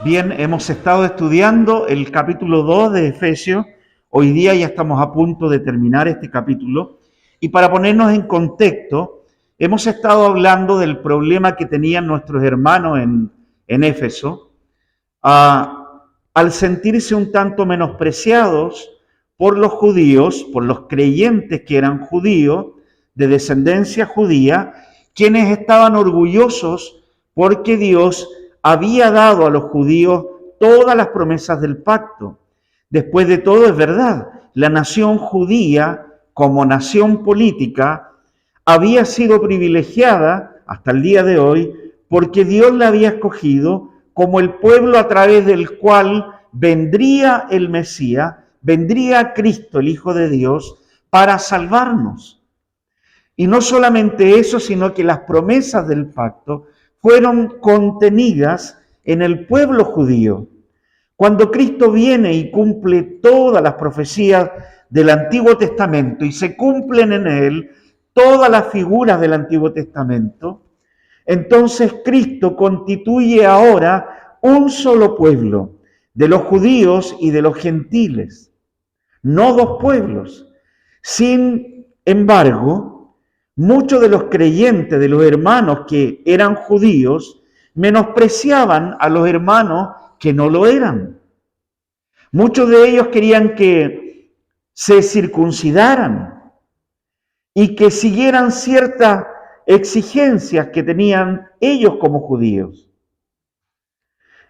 Bien, hemos estado estudiando el capítulo 2 de Efesios. Hoy día ya estamos a punto de terminar este capítulo. Y para ponernos en contexto, hemos estado hablando del problema que tenían nuestros hermanos en Éfeso, al sentirse un tanto menospreciados por los judíos, por los creyentes que eran judíos, de descendencia judía, quienes estaban orgullosos porque Dios había dado a los judíos todas las promesas del pacto. Después de todo, es verdad, la nación judía, como nación política, había sido privilegiada hasta el día de hoy porque Dios la había escogido como el pueblo a través del cual vendría el Mesías, vendría Cristo, el Hijo de Dios, para salvarnos. Y no solamente eso, sino que las promesas del pacto fueron contenidas en el pueblo judío. Cuando Cristo viene y cumple todas las profecías del Antiguo Testamento y se cumplen en él todas las figuras del Antiguo Testamento, entonces Cristo constituye ahora un solo pueblo, de los judíos y de los gentiles, no dos pueblos. Sin embargo, muchos de los creyentes, de los hermanos que eran judíos, menospreciaban a los hermanos que no lo eran. Muchos de ellos querían que se circuncidaran y que siguieran ciertas exigencias que tenían ellos como judíos.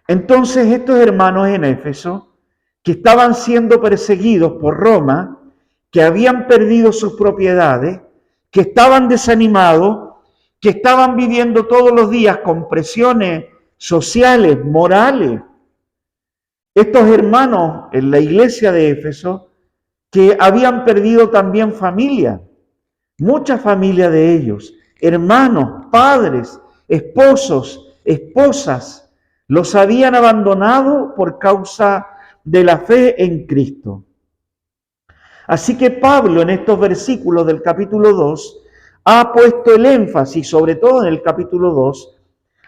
Entonces estos hermanos en Éfeso, que estaban siendo perseguidos por Roma, que habían perdido sus propiedades, que estaban desanimados, que estaban viviendo todos los días con presiones sociales, morales. Estos hermanos en la iglesia de Éfeso, que habían perdido también familia, mucha familia de ellos, hermanos, padres, esposos, esposas, los habían abandonado por causa de la fe en Cristo. Así que Pablo en estos versículos del capítulo 2 ha puesto el énfasis, sobre todo en el capítulo 2,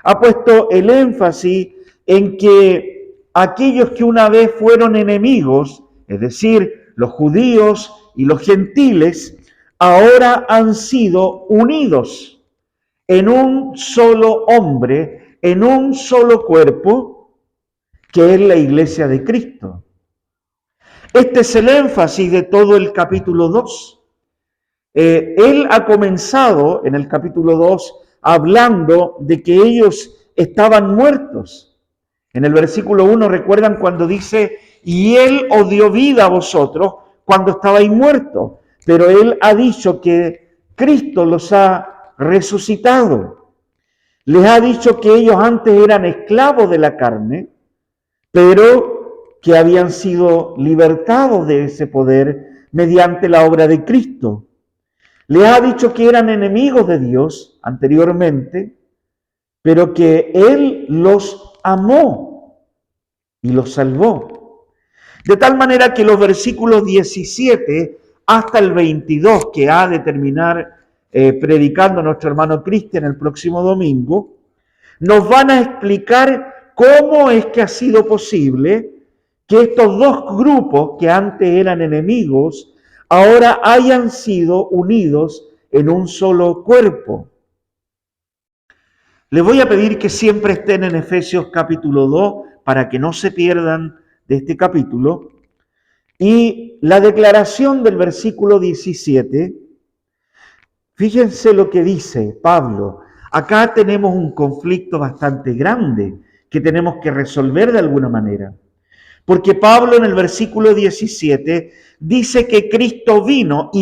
ha puesto el énfasis en que aquellos que una vez fueron enemigos, es decir, los judíos y los gentiles, ahora han sido unidos en un solo hombre, en un solo cuerpo, que es la iglesia de Cristo. Este es el énfasis de todo el capítulo 2. Él ha comenzado en el capítulo 2 hablando de que ellos estaban muertos. En el versículo 1 recuerdan cuando dice, y Él os dio vida a vosotros cuando estabais muertos. Pero Él ha dicho que Cristo los ha resucitado. Les ha dicho que ellos antes eran esclavos de la carne, pero que habían sido libertados de ese poder mediante la obra de Cristo. Les ha dicho que eran enemigos de Dios anteriormente, pero que Él los amó y los salvó. De tal manera que los versículos 17 hasta el 22, que ha de terminar predicando nuestro hermano Cristian el próximo domingo, nos van a explicar cómo es que ha sido posible que estos dos grupos que antes eran enemigos, ahora hayan sido unidos en un solo cuerpo. Les voy a pedir que siempre estén en Efesios capítulo 2 para que no se pierdan de este capítulo. Y la declaración del versículo 17, fíjense lo que dice Pablo. Acá tenemos un conflicto bastante grande que tenemos que resolver de alguna manera. Porque Pablo en el versículo 17 dice que Cristo vino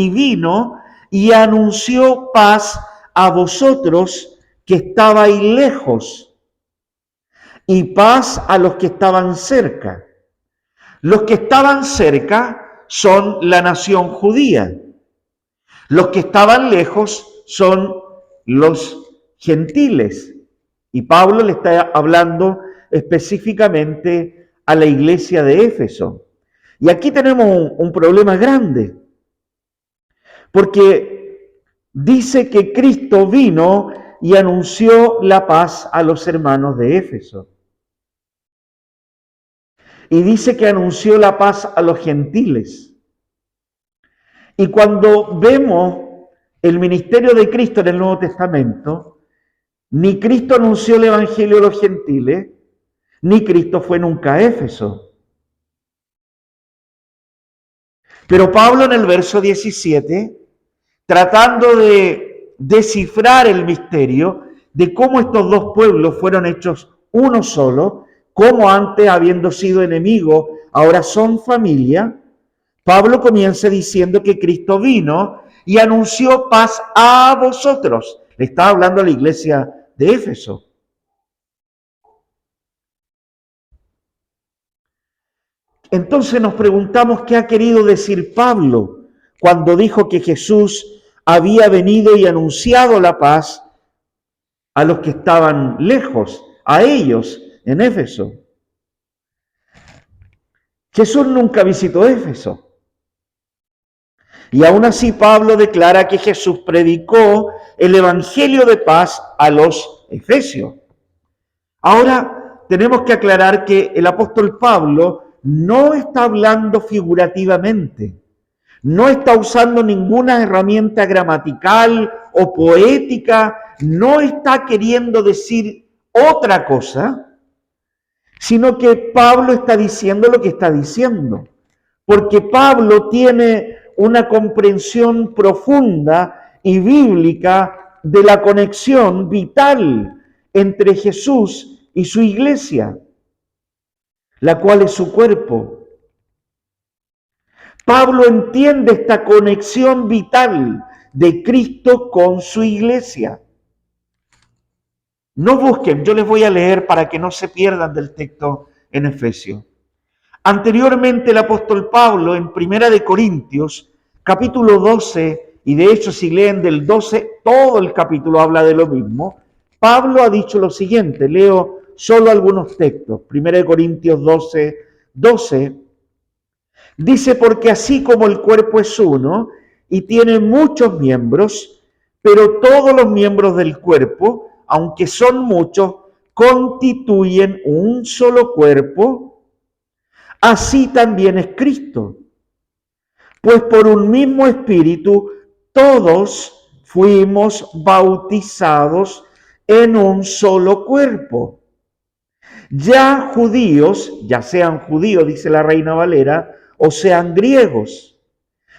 y anunció paz a vosotros que estabais lejos y paz a los que estaban cerca. Los que estaban cerca son la nación judía. Los que estaban lejos son los gentiles. Y Pablo le está hablando específicamente a la iglesia de Éfeso. Y aquí tenemos un problema grande, porque dice que Cristo vino y anunció la paz a los hermanos de Éfeso. y dice que anunció la paz a los gentiles. Y cuando vemos el ministerio de Cristo en el Nuevo Testamento, ni Cristo anunció el Evangelio a los gentiles, ni Cristo fue nunca a Éfeso. Pero Pablo en el verso 17, tratando de descifrar el misterio de cómo estos dos pueblos fueron hechos uno solo, cómo antes, habiendo sido enemigos, ahora son familia, Pablo comienza diciendo que Cristo vino y anunció paz a vosotros. Le estaba hablando a la iglesia de Éfeso. Entonces nos preguntamos qué ha querido decir Pablo cuando dijo que Jesús había venido y anunciado la paz a los que estaban lejos, a ellos en Éfeso. Jesús nunca visitó Éfeso. Y aún así Pablo declara que Jesús predicó el evangelio de paz a los efesios. Ahora tenemos que aclarar que el apóstol Pablo no está hablando figurativamente, no está usando ninguna herramienta gramatical o poética, no está queriendo decir otra cosa, sino que Pablo está diciendo lo que está diciendo, porque Pablo tiene una comprensión profunda y bíblica de la conexión vital entre Jesús y su iglesia, la cual es su cuerpo. Pablo entiende esta conexión vital de Cristo con su iglesia. No busquen, yo les voy a leer para que no se pierdan del texto en Efesios. Anteriormente el apóstol Pablo en 1 de Corintios, capítulo 12, y de hecho si leen del 12, todo el capítulo habla de lo mismo. Pablo ha dicho lo siguiente, leo solo algunos textos. 1 de Corintios 12, 12, dice, porque así como el cuerpo es uno y tiene muchos miembros, pero todos los miembros del cuerpo, aunque son muchos, constituyen un solo cuerpo, así también es Cristo. Pues por un mismo espíritu todos fuimos bautizados en un solo cuerpo. Ya judíos, ya sean judíos, dice la Reina Valera, o sean griegos,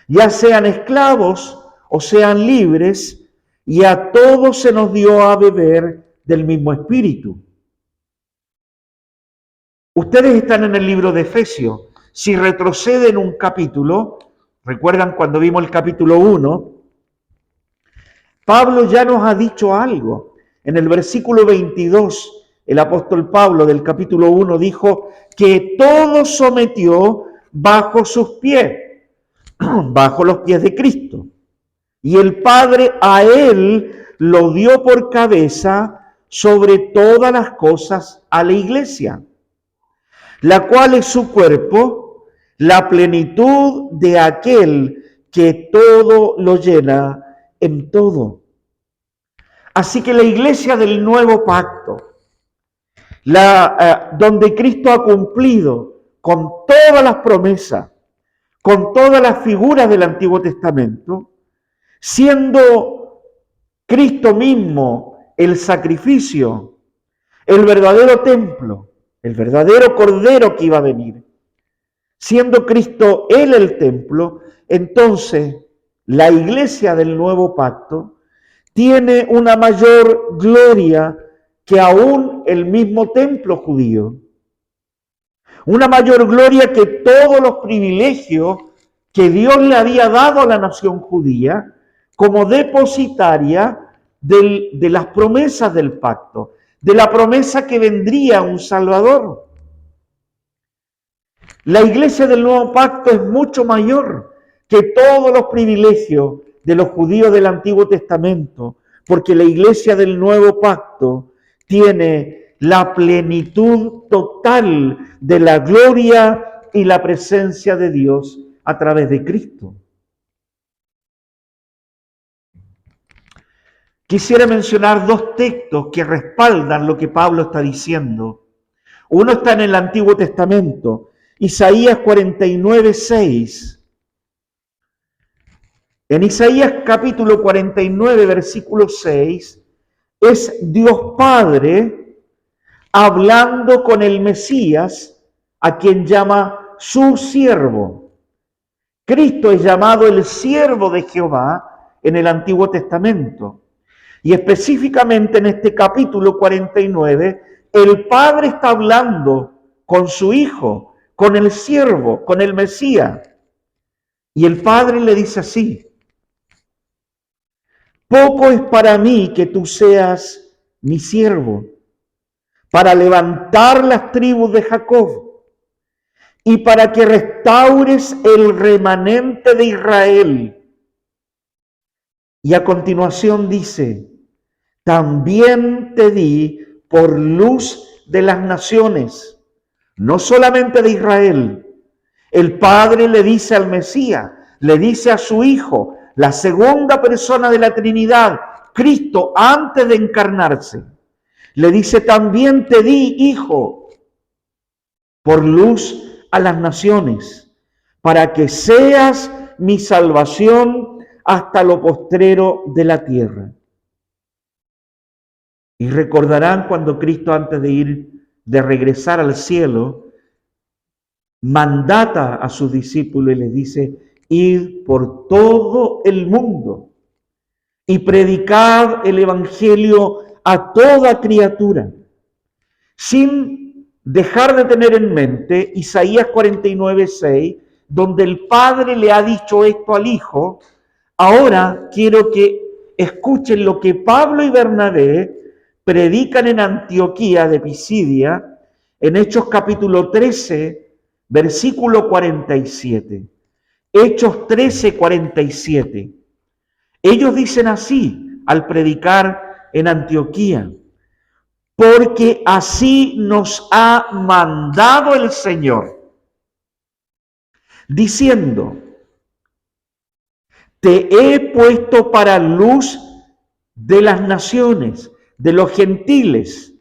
ya sean esclavos o sean libres, y a todos se nos dio a beber del mismo espíritu. Ustedes están en el libro de Efesios. Si retroceden un capítulo, recuerdan cuando vimos el capítulo 1, Pablo ya nos ha dicho algo. En el versículo 22, el apóstol Pablo del capítulo 1 dijo que todo sometió bajo sus pies, bajo los pies de Cristo. Y el Padre a él lo dio por cabeza sobre todas las cosas a la iglesia, la cual es su cuerpo, la plenitud de aquel que todo lo llena en todo. Así que la iglesia del nuevo pacto, donde Cristo ha cumplido con todas las promesas, con todas las figuras del Antiguo Testamento, siendo Cristo mismo el sacrificio, el verdadero templo, el verdadero cordero que iba a venir, siendo Cristo Él el templo, entonces la iglesia del nuevo pacto tiene una mayor gloria que aún el mismo templo judío. Una mayor gloria que todos los privilegios que Dios le había dado a la nación judía como depositaria de las promesas del pacto, de la promesa que vendría un Salvador. La iglesia del nuevo pacto es mucho mayor que todos los privilegios de los judíos del Antiguo Testamento, porque la iglesia del nuevo pacto tiene la plenitud total de la gloria y la presencia de Dios a través de Cristo. Quisiera mencionar dos textos que respaldan lo que Pablo está diciendo. Uno está en el Antiguo Testamento, Isaías 49:6. En Isaías capítulo 49, versículo 6, es Dios Padre hablando con el Mesías, a quien llama su siervo. Cristo es llamado el siervo de Jehová en el Antiguo Testamento. Y específicamente en este capítulo 49, el Padre está hablando con su Hijo, con el siervo, con el Mesías. Y el Padre le dice así: poco es para mí que tú seas mi siervo, para levantar las tribus de Jacob y para que restaures el remanente de Israel. Y a continuación dice: también te di por luz de las naciones, no solamente de Israel. El Padre le dice al Mesías, le dice a su Hijo, la segunda persona de la Trinidad, Cristo, antes de encarnarse, le dice: también te di, Hijo, por luz a las naciones, para que seas mi salvación hasta lo postrero de la tierra. Y recordarán cuando Cristo, antes de regresar al cielo, mandata a sus discípulos y les dice: id por todo el mundo y predicad el evangelio a toda criatura, sin dejar de tener en mente Isaías 49:6, donde el Padre le ha dicho esto al Hijo. Ahora quiero que escuchen lo que Pablo y Bernabé predican en Antioquía de Pisidia, en Hechos capítulo 13, versículo 47. Hechos 13, 47. Ellos dicen así al predicar en Antioquía: porque así nos ha mandado el Señor, diciendo: te he puesto para luz de las naciones, de los gentiles,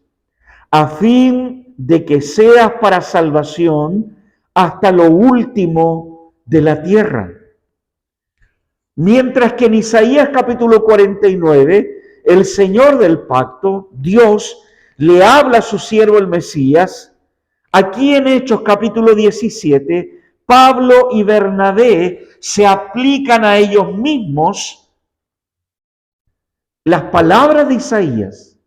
a fin de que seas para salvación hasta lo último de la tierra. Mientras que en Isaías capítulo 49, el Señor del pacto, Dios, le habla a su siervo el Mesías, aquí en Hechos capítulo 17, Pablo y Bernabé se aplican a ellos mismos las palabras de Isaías,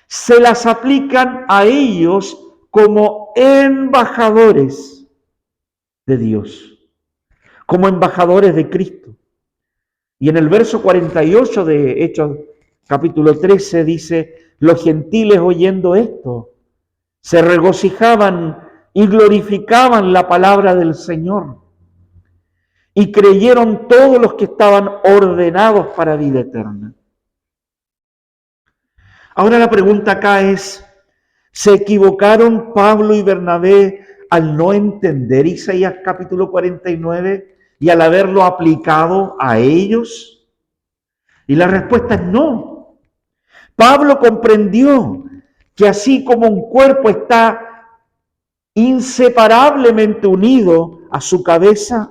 se las aplican a ellos como embajadores de Dios, como embajadores de Cristo. Y en el verso 48 de Hechos capítulo 13 dice: los gentiles, oyendo esto, se regocijaban y glorificaban la palabra del Señor, y creyeron todos los que estaban ordenados para vida eterna. Ahora la pregunta acá es: ¿se equivocaron Pablo y Bernabé al no entender Isaías capítulo 49 y al haberlo aplicado a ellos? Y la respuesta es no. Pablo comprendió que así como un cuerpo está inseparablemente unido a su cabeza,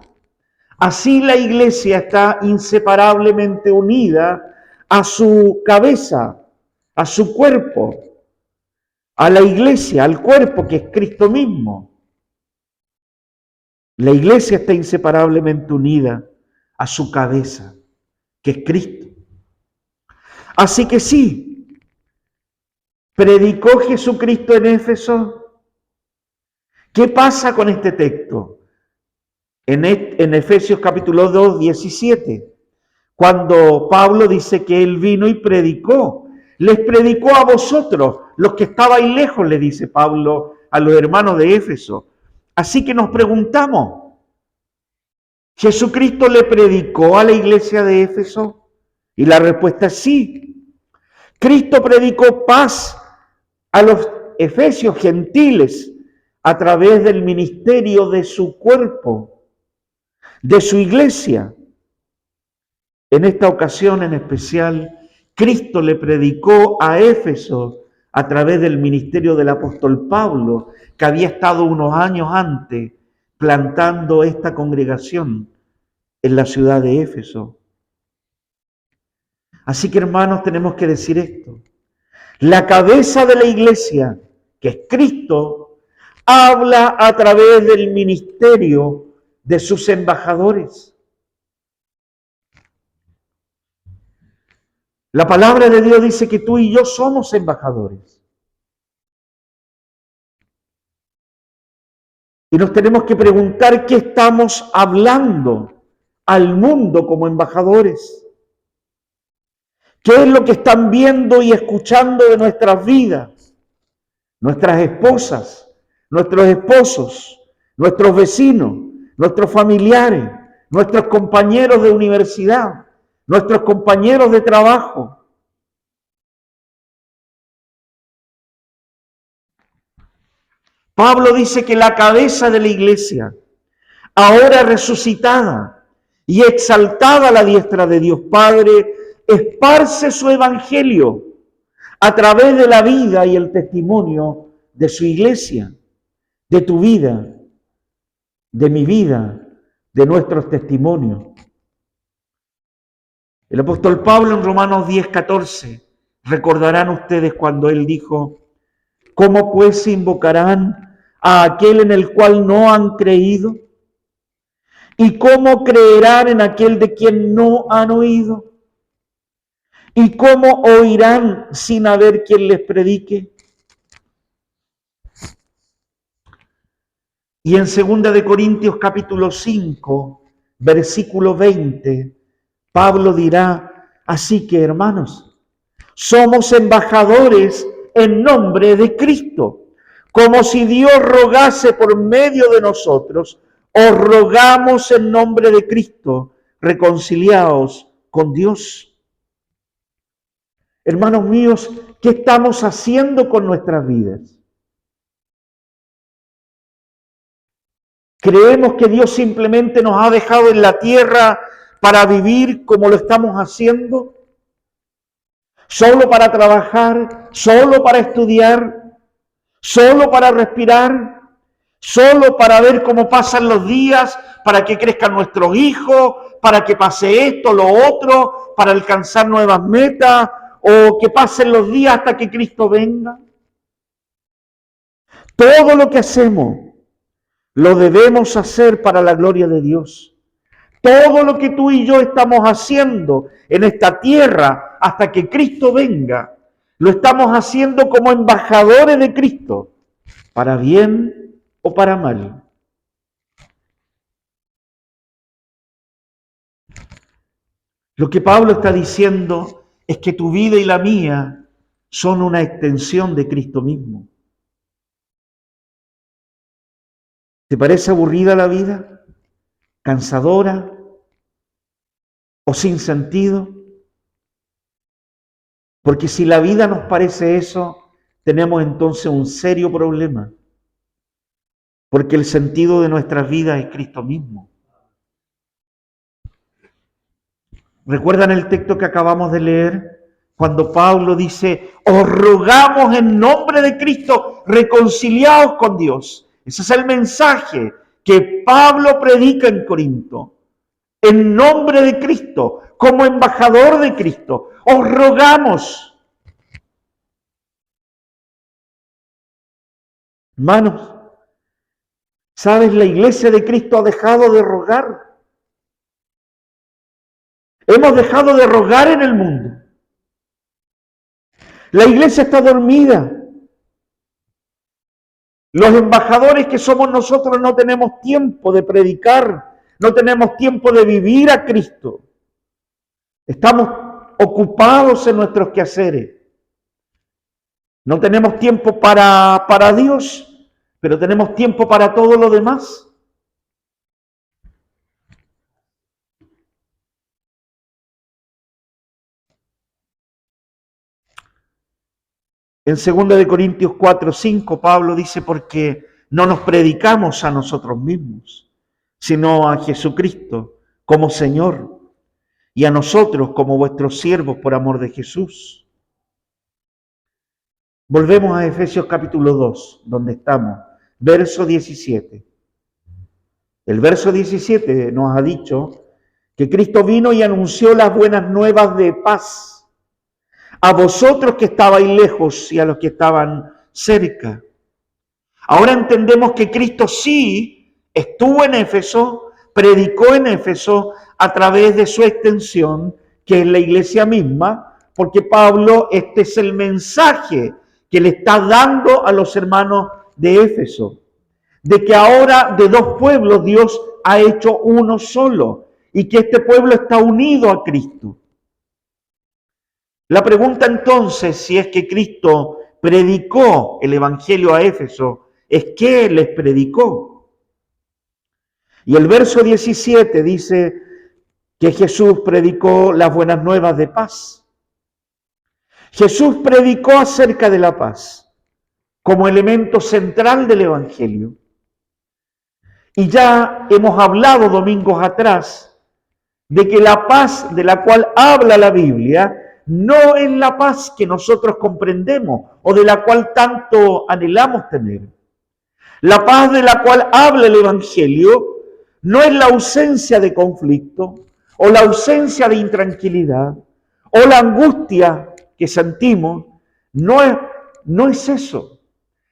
así la iglesia está inseparablemente unida a su cabeza, a su cuerpo, a la iglesia, al cuerpo que es Cristo mismo. La iglesia está inseparablemente unida a su cabeza, que es Cristo. Así que sí, predicó Jesucristo en Éfeso. ¿Qué pasa con este texto? En Efesios capítulo 2, 17, cuando Pablo dice que él vino y predicó, les predicó a vosotros, los que estabais lejos, le dice Pablo a los hermanos de Éfeso. Así que nos preguntamos, ¿Jesucristo le predicó a la iglesia de Éfeso? Y la respuesta es sí. Cristo predicó paz a los efesios gentiles a través del ministerio de su cuerpo, de su iglesia. En esta ocasión en especial, Cristo le predicó a Éfeso a través del ministerio del apóstol Pablo, que había estado unos años antes plantando esta congregación en la ciudad de Éfeso. Así que, hermanos, tenemos que decir esto. La cabeza de la iglesia, que es Cristo, habla a través del ministerio de sus embajadores. La palabra de Dios dice que tú y yo somos embajadores. Y nos tenemos que preguntar qué estamos hablando al mundo como embajadores. ¿Qué es lo que están viendo y escuchando de nuestras vidas? Nuestras esposas, nuestros esposos, nuestros vecinos, nuestros familiares, nuestros compañeros de universidad, nuestros compañeros de trabajo. Pablo dice que la cabeza de la iglesia, ahora resucitada y exaltada a la diestra de Dios Padre, esparce su evangelio a través de la vida y el testimonio de su iglesia, de tu vida, de mi vida, de nuestros testimonios. El apóstol Pablo en Romanos 10:14, recordarán ustedes cuando él dijo: ¿cómo pues invocarán a aquel en el cual no han creído? ¿Y cómo creerán en aquel de quien no han oído? ¿Y cómo oirán sin haber quien les predique? Y en 2 de Corintios capítulo 5, versículo 20, Pablo dirá: así que, hermanos, somos embajadores en nombre de Cristo, como si Dios rogase por medio de nosotros. Os rogamos en nombre de Cristo, reconciliaos con Dios. Hermanos míos, ¿qué estamos haciendo con nuestras vidas? ¿Creemos que Dios simplemente nos ha dejado en la tierra para vivir como lo estamos haciendo? ¿Solo para trabajar? ¿Solo para estudiar? ¿Solo para respirar? ¿Solo para ver cómo pasan los días? ¿Para que crezcan nuestros hijos? ¿Para que pase esto, lo otro? ¿Para alcanzar nuevas metas? ¿O que pasen los días hasta que Cristo venga? Todo lo que hacemos lo debemos hacer para la gloria de Dios. Todo lo que tú y yo estamos haciendo en esta tierra hasta que Cristo venga, lo estamos haciendo como embajadores de Cristo, para bien o para mal. Lo que Pablo está diciendo es que tu vida y la mía son una extensión de Cristo mismo. ¿Te parece aburrida la vida? ¿Cansadora? ¿O sin sentido? Porque si la vida nos parece eso, tenemos entonces un serio problema. Porque el sentido de nuestras vidas es Cristo mismo. ¿Recuerdan el texto que acabamos de leer? Cuando Pablo dice: os rogamos en nombre de Cristo, reconciliaos con Dios. Ese es el mensaje que Pablo predica en Corinto. En nombre de Cristo, como embajador de Cristo, os rogamos. Hermanos, ¿sabes? La iglesia de Cristo ha dejado de rogar. Hemos dejado de rogar en el mundo. La iglesia está dormida. Los embajadores que somos nosotros no tenemos tiempo de predicar, no tenemos tiempo de vivir a Cristo. Estamos ocupados en nuestros quehaceres. No tenemos tiempo para Dios, pero tenemos tiempo para todo lo demás. En 2 de Corintios 4:5, Pablo dice: porque no nos predicamos a nosotros mismos, sino a Jesucristo como Señor, y a nosotros como vuestros siervos por amor de Jesús. Volvemos a Efesios capítulo 2, donde estamos, verso 17. El verso 17 nos ha dicho que Cristo vino y anunció las buenas nuevas de paz a vosotros que estabais lejos y a los que estaban cerca. Ahora entendemos que Cristo sí estuvo en Éfeso, predicó en Éfeso a través de su extensión, que es la iglesia misma, porque Pablo, este es el mensaje que le está dando a los hermanos de Éfeso, de que ahora de dos pueblos Dios ha hecho uno solo y que este pueblo está unido a Cristo. La pregunta entonces, si es que Cristo predicó el evangelio a Éfeso, es ¿qué les predicó? Y el verso 17 dice que Jesús predicó las buenas nuevas de paz. Jesús predicó acerca de la paz como elemento central del evangelio. Y ya hemos hablado domingos atrás de que la paz de la cual habla la Biblia no es la paz que nosotros comprendemos o de la cual tanto anhelamos tener. La paz de la cual habla el Evangelio no es la ausencia de conflicto o la ausencia de intranquilidad o la angustia que sentimos. No es eso.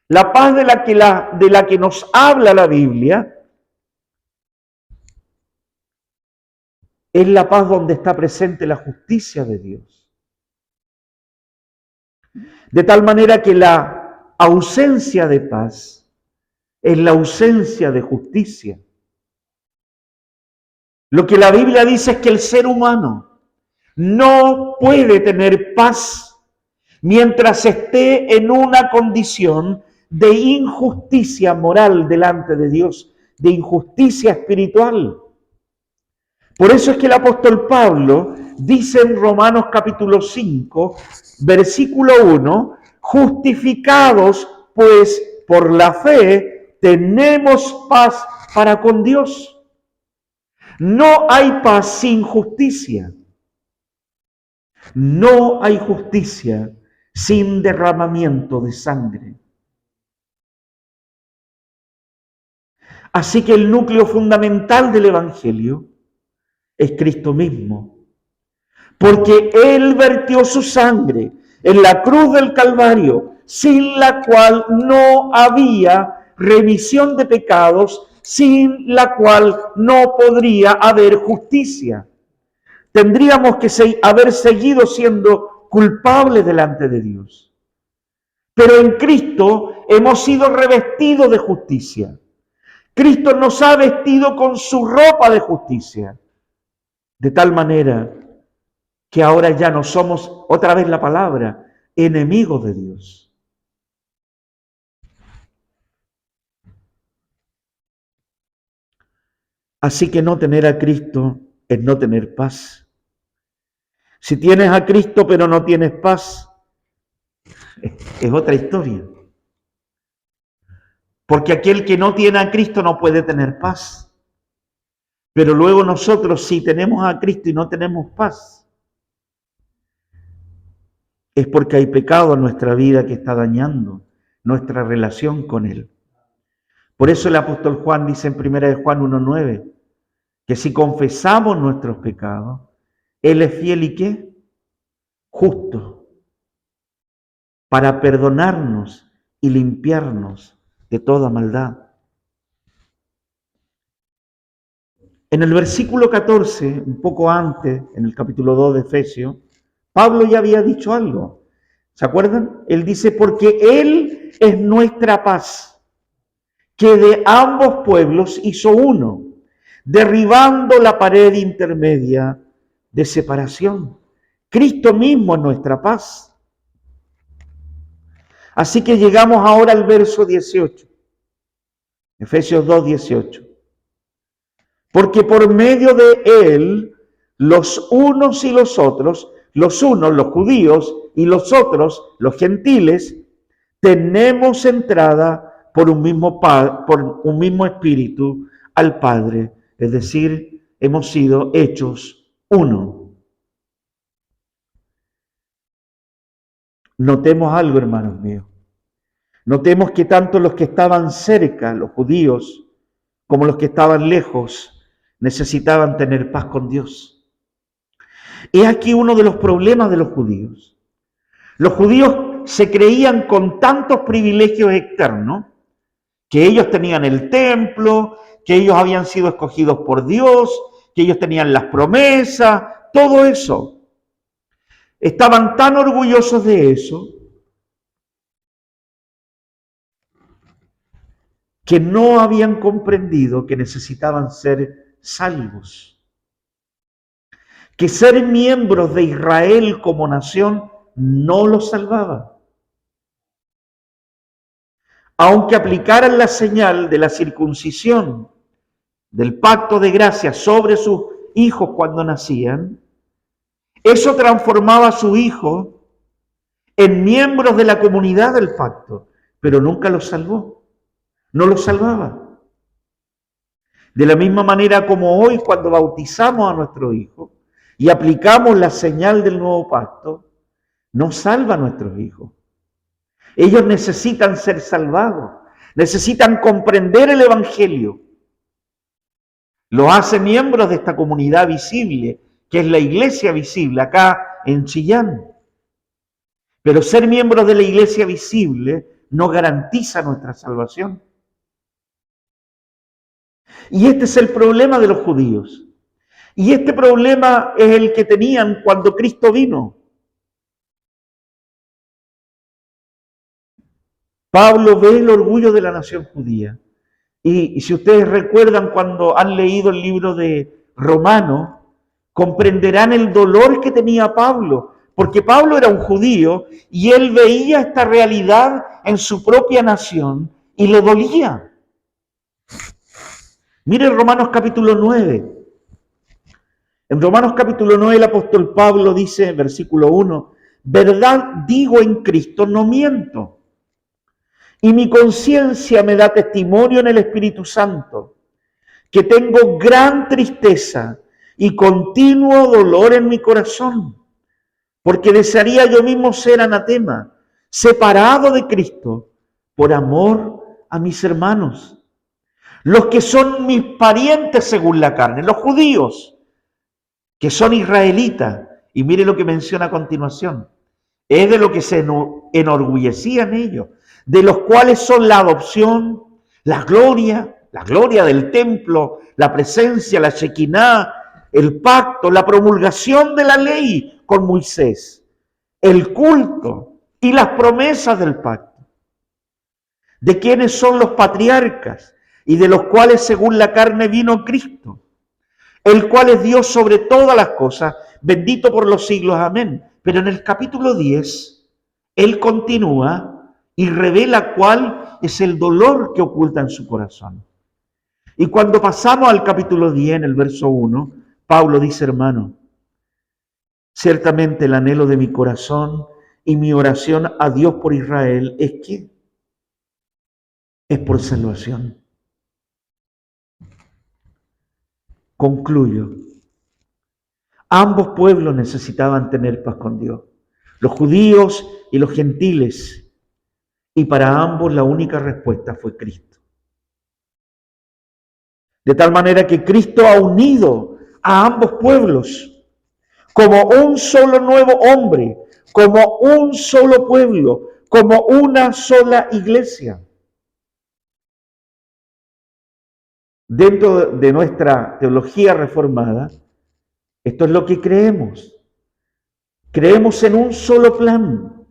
La paz de la que nos habla la Biblia es la paz donde está presente la justicia de Dios. De tal manera que la ausencia de paz es la ausencia de justicia. Lo que la Biblia dice es que el ser humano no puede tener paz mientras esté en una condición de injusticia moral delante de Dios, de injusticia espiritual. Por eso es que el apóstol Pablo dice en Romanos capítulo 5, versículo 1, justificados pues por la fe, tenemos paz para con Dios. No hay paz sin justicia. No hay justicia sin derramamiento de sangre. Así que el núcleo fundamental del Evangelio es Cristo mismo, porque Él vertió su sangre en la cruz del Calvario, sin la cual no había remisión de pecados, sin la cual no podría haber justicia. Tendríamos que haber seguido siendo culpables delante de Dios. Pero en Cristo hemos sido revestidos de justicia. Cristo nos ha vestido con su ropa de justicia. De tal manera que ahora ya no somos, otra vez la palabra, enemigos de Dios. Así que no tener a Cristo es no tener paz. Si tienes a Cristo pero no tienes paz, es otra historia. Porque aquel que no tiene a Cristo no puede tener paz. Pero luego nosotros, si tenemos a Cristo y no tenemos paz, es porque hay pecado en nuestra vida que está dañando nuestra relación con Él. Por eso el apóstol Juan dice en 1 de Juan 1:9, que si confesamos nuestros pecados, Él es fiel y ¿qué? Justo, para perdonarnos y limpiarnos de toda maldad. En el versículo 14, un poco antes, en el capítulo 2 de Efesios, Pablo ya había dicho algo. ¿Se acuerdan? Él dice, porque Él es nuestra paz, que de ambos pueblos hizo uno, derribando la pared intermedia de separación. Cristo mismo es nuestra paz. Así que llegamos ahora al verso 18. Efesios 2:18. Porque por medio de Él, los unos y los otros, los unos los judíos y los otros los gentiles, tenemos entrada por un mismo espíritu al Padre. Es decir, hemos sido hechos uno. Notemos algo, hermanos míos. Notemos que tanto los que estaban cerca, los judíos, como los que estaban lejos, necesitaban tener paz con Dios. Es aquí uno de los problemas de los judíos. Los judíos se creían con tantos privilegios externos, que ellos tenían el templo, que ellos habían sido escogidos por Dios, que ellos tenían las promesas, todo eso. Estaban tan orgullosos de eso que no habían comprendido que necesitaban ser salvos. Que ser miembros de Israel como nación no los salvaba. Aunque aplicaran la señal de la circuncisión, del pacto de gracia sobre sus hijos cuando nacían, eso transformaba a sus hijos en miembros de la comunidad del pacto, pero nunca los salvó, no los salvaba. De la misma manera como hoy cuando bautizamos a nuestro hijo y aplicamos la señal del nuevo pacto, no salva a nuestros hijos. Ellos necesitan ser salvados, necesitan comprender el Evangelio. Los hace miembros de esta comunidad visible, que es la iglesia visible, acá en Chillán. Pero ser miembros de la iglesia visible no garantiza nuestra salvación. Y este es el problema de los judíos. Y este problema es el que tenían cuando Cristo vino. Pablo ve el orgullo de la nación judía. Y si ustedes recuerdan cuando han leído el libro de Romanos, comprenderán el dolor que tenía Pablo, porque Pablo era un judío y él veía esta realidad en su propia nación y le dolía. Mire Romanos capítulo 9. En Romanos capítulo 9 el apóstol Pablo dice, versículo 1, verdad digo en Cristo, no miento. Y mi conciencia me da testimonio en el Espíritu Santo, que tengo gran tristeza y continuo dolor en mi corazón, porque desearía yo mismo ser anatema, separado de Cristo, por amor a mis hermanos, los que son mis parientes según la carne, los judíos, que son israelitas. Y mire lo que menciona a continuación. Es de lo que se enorgullecían ellos, de los cuales son la adopción, la gloria del templo, la presencia, la Shekinah, el pacto, la promulgación de la ley con Moisés, el culto y las promesas del pacto, de quienes son los patriarcas y de los cuales según la carne vino Cristo, el cual es Dios sobre todas las cosas, bendito por los siglos, amén. Pero en el capítulo 10, él continúa y revela cuál es el dolor que oculta en su corazón. Y cuando pasamos al capítulo 10, en el verso 1, Pablo dice, hermano, ciertamente el anhelo de mi corazón y mi oración a Dios por Israel es que es por salvación. Concluyo. Ambos pueblos necesitaban tener paz con Dios, los judíos y los gentiles, y para ambos la única respuesta fue Cristo. De tal manera que Cristo ha unido a ambos pueblos como un solo nuevo hombre, como un solo pueblo, como una sola iglesia. Dentro de nuestra teología reformada, esto es lo que creemos. Creemos en un solo plan,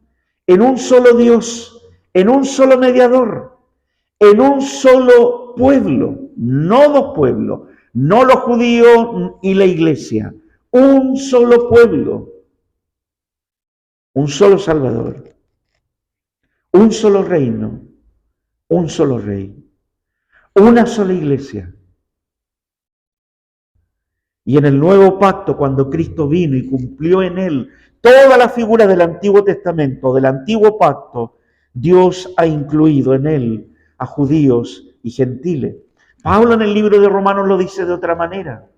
en un solo Dios, en un solo mediador, en un solo pueblo, no dos pueblos, no los judíos y la iglesia, un solo pueblo, un solo Salvador, un solo reino, un solo rey, una sola iglesia. Y en el nuevo pacto, cuando Cristo vino y cumplió en él toda la figura del Antiguo Testamento, del Antiguo Pacto, Dios ha incluido en él a judíos y gentiles. Pablo en el libro de Romanos lo dice de otra manera,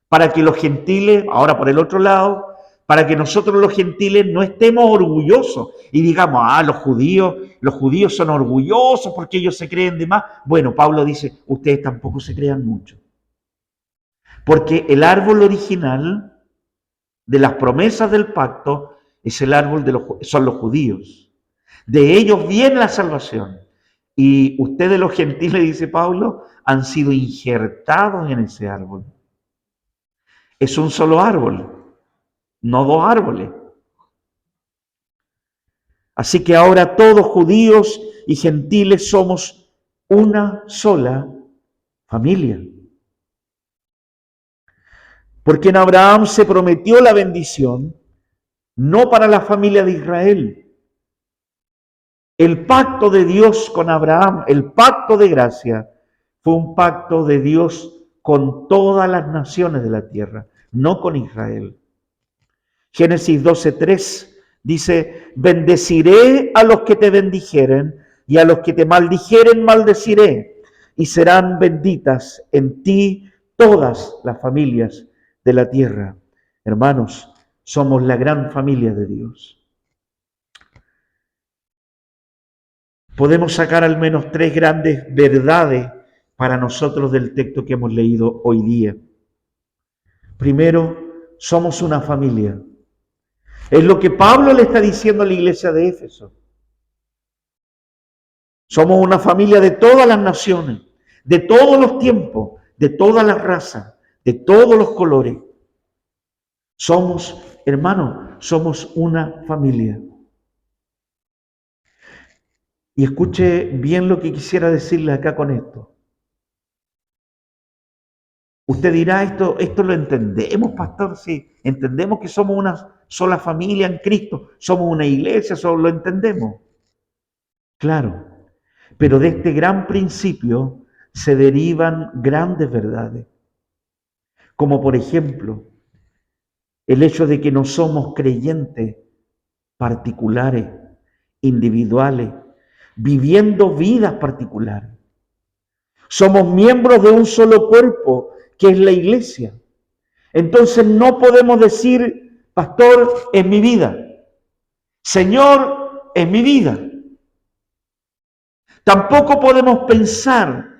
para que los gentiles, ahora por el otro lado, para que nosotros los gentiles no estemos orgullosos y digamos, los judíos son orgullosos porque ellos se creen de más. Bueno, Pablo dice, ustedes tampoco se crean mucho. Porque el árbol original de las promesas del pacto es el árbol son los judíos. De ellos viene la salvación. Y ustedes los gentiles, dice Pablo, han sido injertados en ese árbol. Es un solo árbol, no dos árboles. Así que ahora todos judíos y gentiles somos una sola familia. Porque en Abraham se prometió la bendición, no para la familia de Israel. El pacto de Dios con Abraham, el pacto de gracia, fue un pacto de Dios con todas las naciones de la tierra, no con Israel. Génesis 12:3 dice, bendeciré a los que te bendijeren y a los que te maldijeren maldeciré, y serán benditas en ti todas las familias de la tierra. Hermanos, somos la gran familia de Dios. Podemos sacar al menos 3 grandes verdades para nosotros del texto que hemos leído hoy día. Primero, somos una familia. Es lo que Pablo le está diciendo a la iglesia de Éfeso. Somos una familia de todas las naciones, de todos los tiempos, de todas las razas, de todos los colores. Somos, hermanos, somos una familia. Y escuche bien lo que quisiera decirle acá con esto. Usted dirá, esto lo entendemos, pastor, sí, entendemos que somos una sola familia en Cristo, somos una iglesia, eso lo entendemos. Claro, pero de este gran principio se derivan grandes verdades, como por ejemplo, el hecho de que no somos creyentes particulares, individuales, viviendo vidas particulares. Somos miembros de un solo cuerpo, que es la iglesia. Entonces no podemos decir, pastor, es mi vida. Señor, es mi vida. Tampoco podemos pensar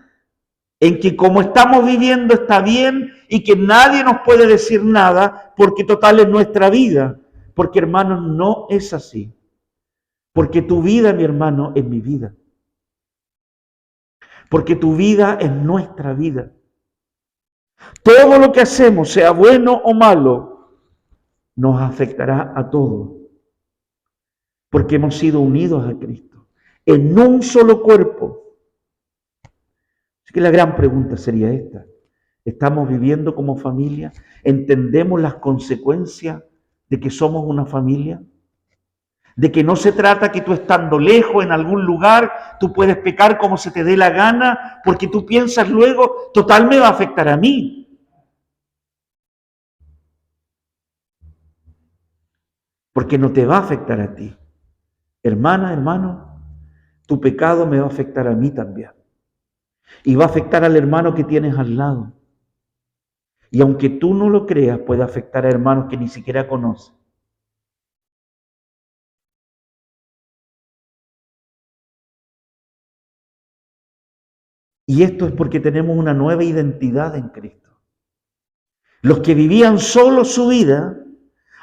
en que como estamos viviendo está bien y que nadie nos puede decir nada porque total es nuestra vida. Porque, hermanos, no es así. Porque tu vida, mi hermano, es mi vida. Porque tu vida es nuestra vida. Todo lo que hacemos, sea bueno o malo, nos afectará a todos. Porque hemos sido unidos a Cristo en un solo cuerpo. Así que la gran pregunta sería esta. ¿Estamos viviendo como familia? ¿Entendemos las consecuencias de que somos una familia? De que no se trata que tú estando lejos en algún lugar, tú puedes pecar como se te dé la gana, porque tú piensas luego, total me va a afectar a mí. Porque no te va a afectar a ti. Hermana, hermano, tu pecado me va a afectar a mí también. Y va a afectar al hermano que tienes al lado. Y aunque tú no lo creas, puede afectar a hermanos que ni siquiera conoces. Y esto es porque tenemos una nueva identidad en Cristo. Los que vivían solo su vida,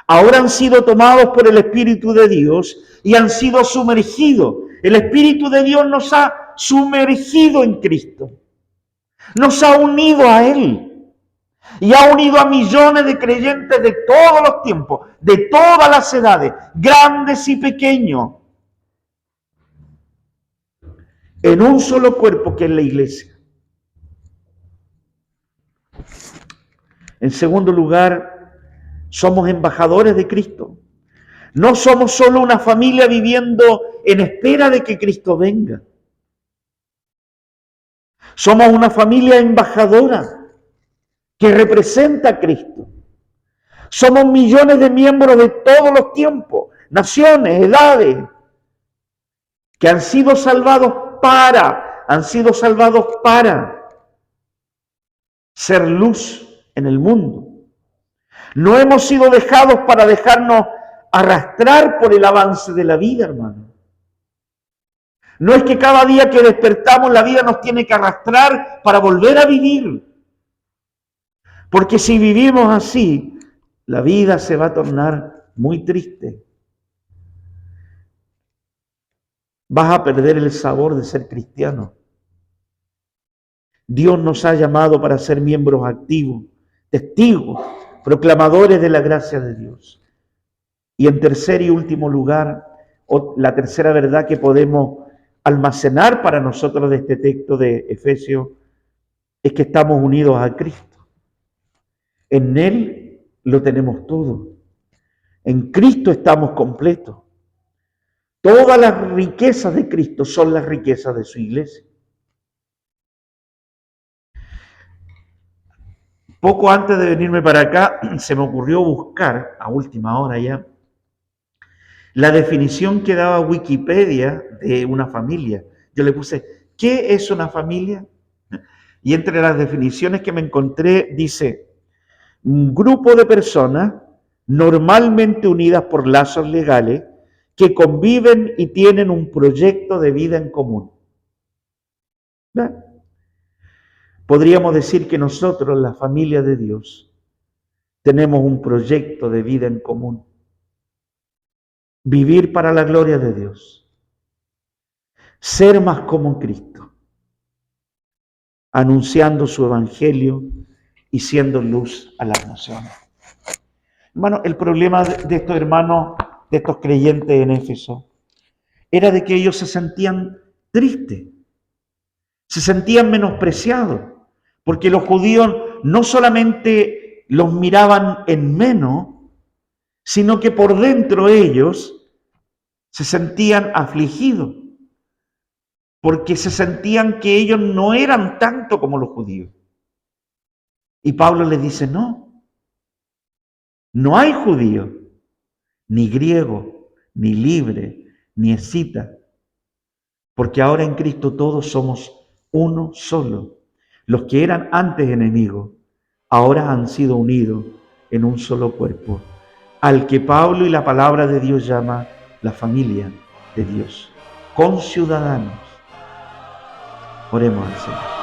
ahora han sido tomados por el Espíritu de Dios y han sido sumergidos. El Espíritu de Dios nos ha sumergido en Cristo. Nos ha unido a Él. Y ha unido a millones de creyentes de todos los tiempos, de todas las edades, grandes y pequeños, en un solo cuerpo que es la iglesia. En segundo lugar, somos embajadores de Cristo. No somos solo una familia viviendo en espera de que Cristo venga. Somos una familia embajadora que representa a Cristo. Somos millones de miembros de todos los tiempos, naciones, edades, que han sido salvados para ser luz en el mundo. No hemos sido dejados para dejarnos arrastrar por el avance de la vida, hermano. No es que cada día que despertamos la vida nos tiene que arrastrar para volver a vivir. Porque si vivimos así, la vida se va a tornar muy triste. Vas a perder el sabor de ser cristiano. Dios nos ha llamado para ser miembros activos, testigos, proclamadores de la gracia de Dios. Y en tercer y último lugar, la tercera verdad que podemos almacenar para nosotros de este texto de Efesios es que estamos unidos a Cristo. En Él lo tenemos todo. En Cristo estamos completos. Todas las riquezas de Cristo son las riquezas de su iglesia. Poco antes de venirme para acá, se me ocurrió buscar, a última hora ya, la definición que daba Wikipedia de una familia. Yo le puse, ¿qué es una familia? Y entre las definiciones que me encontré dice, un grupo de personas normalmente unidas por lazos legales que conviven y tienen un proyecto de vida en común. ¿Verdad? Podríamos decir que nosotros, la familia de Dios, tenemos un proyecto de vida en común. Vivir para la gloria de Dios. Ser más como Cristo. Anunciando su evangelio y siendo luz a las naciones. Hermano, el problema de estos hermanos, de estos creyentes en Éfeso, era de que ellos se sentían tristes, se sentían menospreciados, porque los judíos no solamente los miraban en menos, sino que por dentro ellos se sentían afligidos, porque se sentían que ellos no eran tanto como los judíos. Y Pablo les dice, no hay judío, ni griego, ni libre, ni escita, porque ahora en Cristo todos somos uno solo. Los que eran antes enemigos, ahora han sido unidos en un solo cuerpo, al que Pablo y la palabra de Dios llama la familia de Dios, conciudadanos. Oremos al Señor.